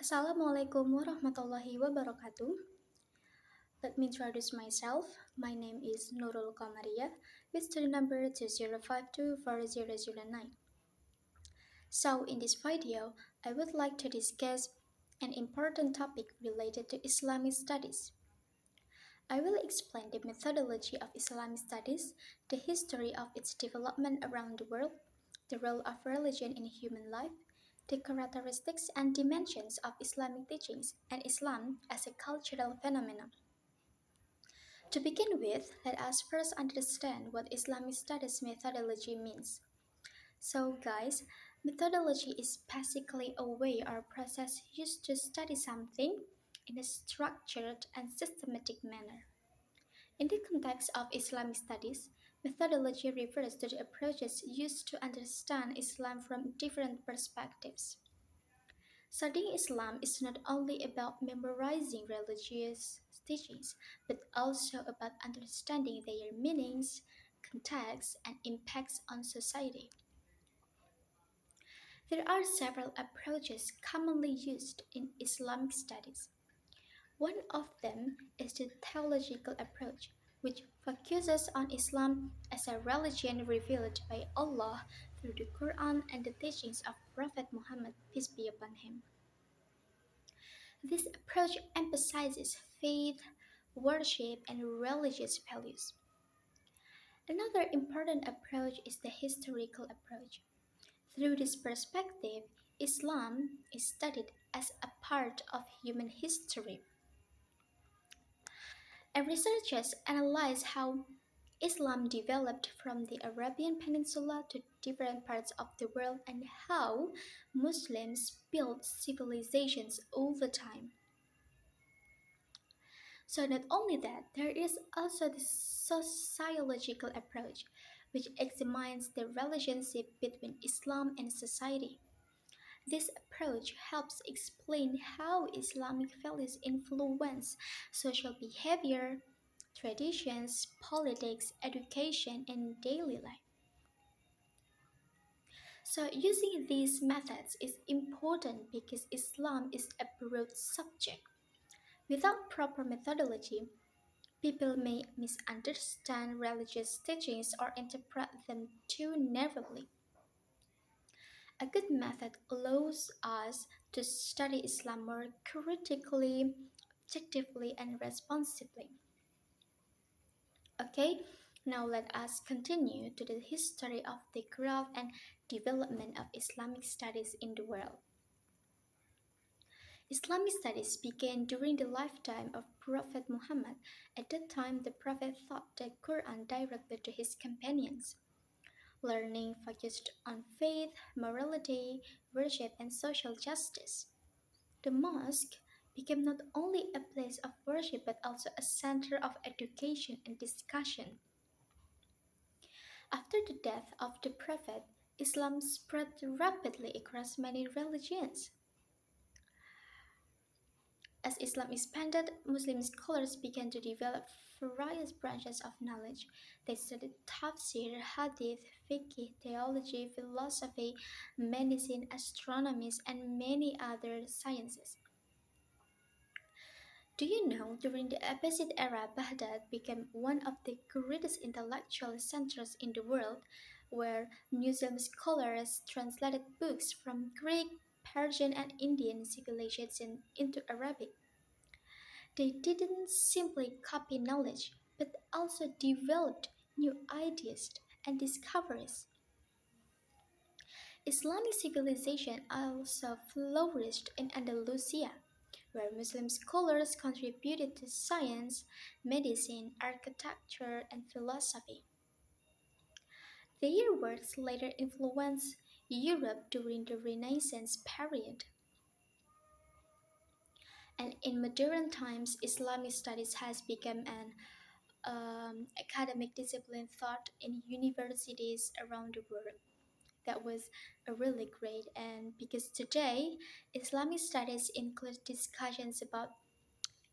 Assalamualaikum warahmatullahi wabarakatuh. Let me introduce myself. My name is Nurul Qomariyah with student number 20524009. So, in this video, I would like to discuss an important topic related to Islamic studies. I will explain the methodology of Islamic studies, the history of its development around the world, the role of religion in human life, the characteristics and dimensions of Islamic teachings, and Islam as a cultural phenomenon. To begin with, let us first understand what Islamic studies methodology means. So, guys, methodology is basically a way or process used to study something in a structured and systematic manner. In the context of Islamic studies, methodology refers to the approaches used to understand Islam from different perspectives. Studying Islam is not only about memorizing religious teachings, but also about understanding their meanings, context, and impacts on society. There are several approaches commonly used in Islamic studies. One of them is the theological approach, which focuses on Islam as a religion revealed by Allah through the Quran and the teachings of Prophet Muhammad, peace be upon him. This approach emphasizes faith, worship, and religious values. Another important approach is the historical approach. Through this perspective, Islam is studied as a part of human history, and researchers analyze how Islam developed from the Arabian Peninsula to different parts of the world and how Muslims built civilizations over time. So, not only that, there is also the sociological approach, which examines the relationship between Islam and society. This approach helps explain how Islamic values influence social behavior, traditions, politics, education, and daily life. So, using these methods is important because Islam is a broad subject. Without proper methodology, people may misunderstand religious teachings or interpret them too narrowly. A good method allows us to study Islam more critically, objectively, and responsibly. Okay, now let us continue to the history of the growth and development of Islamic studies in the world. Islamic studies began during the lifetime of Prophet Muhammad. At that time, the Prophet taught the Quran directly to his companions. Learning focused on faith, morality, worship, and social justice. The mosque became not only a place of worship but also a center of education and discussion. After the death of the Prophet, Islam spread rapidly across many religions. As Islam expanded, Muslim scholars began to develop various branches of knowledge. They studied tafsir, hadith, fiqh, theology, philosophy, medicine, astronomy, and many other sciences. Do you know, during the Abbasid era, Baghdad became one of the greatest intellectual centers in the world, where Muslim scholars translated books from Greek, Persian, and Indian civilizations into Arabic. They didn't simply copy knowledge, but also developed new ideas and discoveries. Islamic civilization also flourished in Andalusia, where Muslim scholars contributed to science, medicine, architecture, and philosophy. Their works later influenced Europe during the Renaissance period. And in modern times, Islamic studies has become an academic discipline taught in universities around the world. That was a really great, and because today Islamic studies include discussions about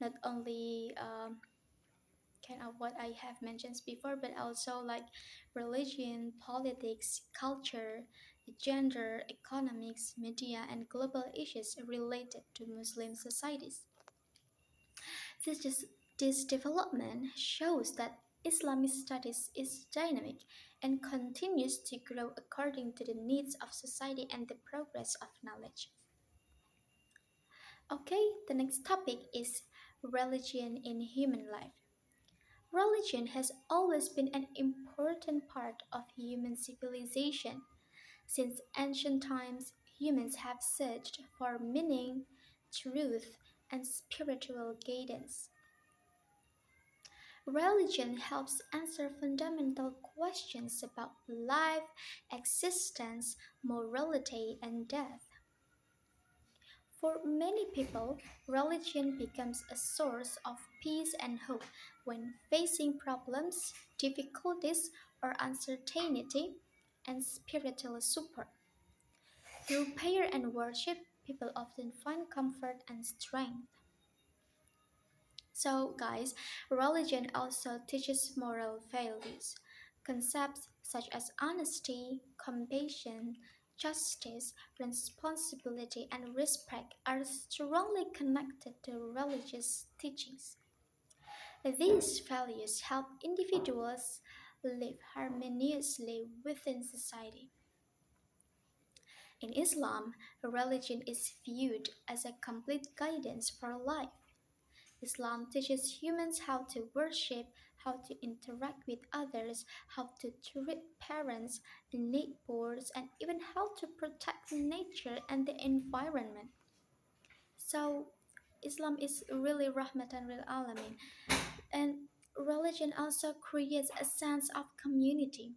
not only kind of what I have mentioned before, but also like religion, politics, culture, gender, economics, media, and global issues related to Muslim societies. This, is, this development shows that Islamic studies is dynamic and continues to grow according to the needs of society and the progress of knowledge. Okay, the next topic is religion in human life. Religion has always been an important part of human civilization. Since ancient times, humans have searched for meaning, truth, and spiritual guidance. Religion helps answer fundamental questions about life, existence, morality, and death. For many people, religion becomes a source of peace and hope when facing problems, difficulties, or uncertainty, and spiritual support. Through prayer and worship, people often find comfort and strength. So, guys, religion also teaches moral values. Concepts such as honesty, compassion, justice, responsibility, and respect are strongly connected to religious teachings. These values help individuals live harmoniously within society. In Islam, religion is viewed as a complete guidance for life. Islam teaches humans how to worship, how to interact with others, how to treat parents, neighbors, and even how to protect nature and the environment. So, Islam is really rahmatan lil alamin, and religion also creates a sense of community.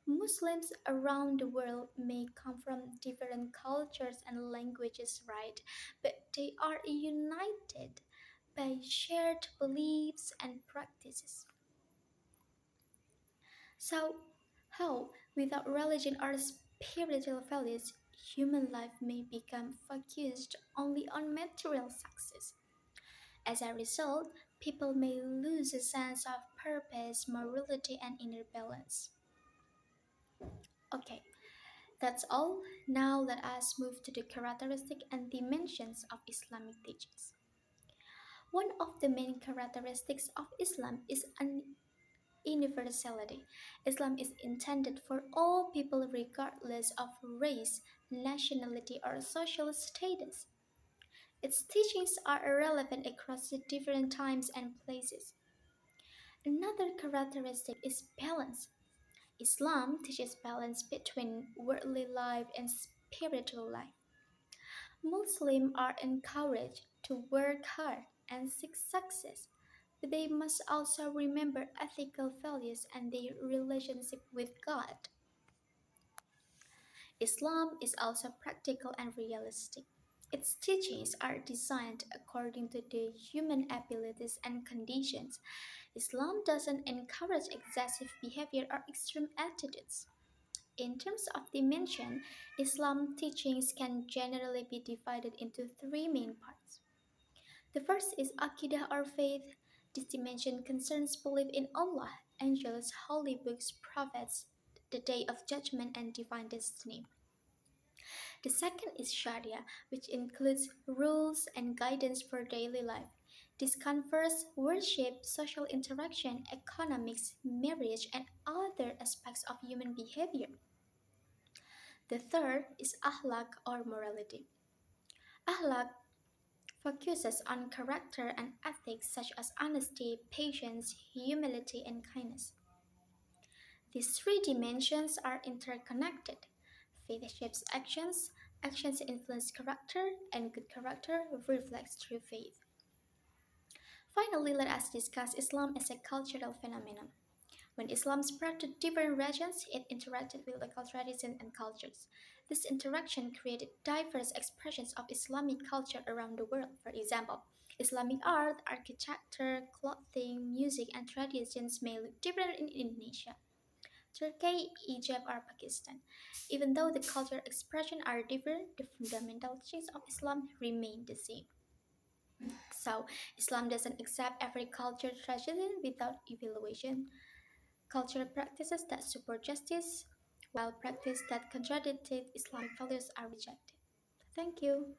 Muslims around the world may come from different cultures and languages, right? But they are united by shared beliefs and practices. So, how, without religion or spiritual values, human life may become focused only on material success. As a result, people may lose a sense of purpose, morality, and inner balance. Okay, that's all. Now let us move to the characteristic and dimensions of Islamic teachings. One of the main characteristics of Islam is an universality. Islam is intended for all people regardless of race, nationality, or social status. Its teachings are relevant across the different times and places. Another characteristic is balance. Islam teaches balance between worldly life and spiritual life. Muslims are encouraged to work hard and seek success, but they must also remember ethical values and their relationship with God. Islam is also practical and realistic. Its teachings are designed according to the human abilities and conditions. Islam doesn't encourage excessive behavior or extreme attitudes. In terms of dimension, Islam teachings can generally be divided into three main parts. The first is Aqidah or faith. This dimension concerns belief in Allah, angels, holy books, prophets, the day of judgment, and divine destiny. The second is Sharia, which includes rules and guidance for daily life. This covers worship, social interaction, economics, marriage, and other aspects of human behavior. The third is Akhlaq or morality. Akhlaq focuses on character and ethics such as honesty, patience, humility, and kindness. These three dimensions are interconnected. Faith shapes actions, actions influence character, and good character reflects true faith. Finally, let us discuss Islam as a cultural phenomenon. When Islam spread to different regions, it interacted with local traditions and cultures. This interaction created diverse expressions of Islamic culture around the world. For example, Islamic art, architecture, clothing, music, and traditions may look different in Indonesia, Turkey, Egypt, or Pakistan. Even though the cultural expressions are different, the fundamental teachings of Islam remain the same. So, Islam doesn't accept every culture tradition without evaluation. Cultural practices that support justice, while practices that contradict Islamic values are rejected. Thank you.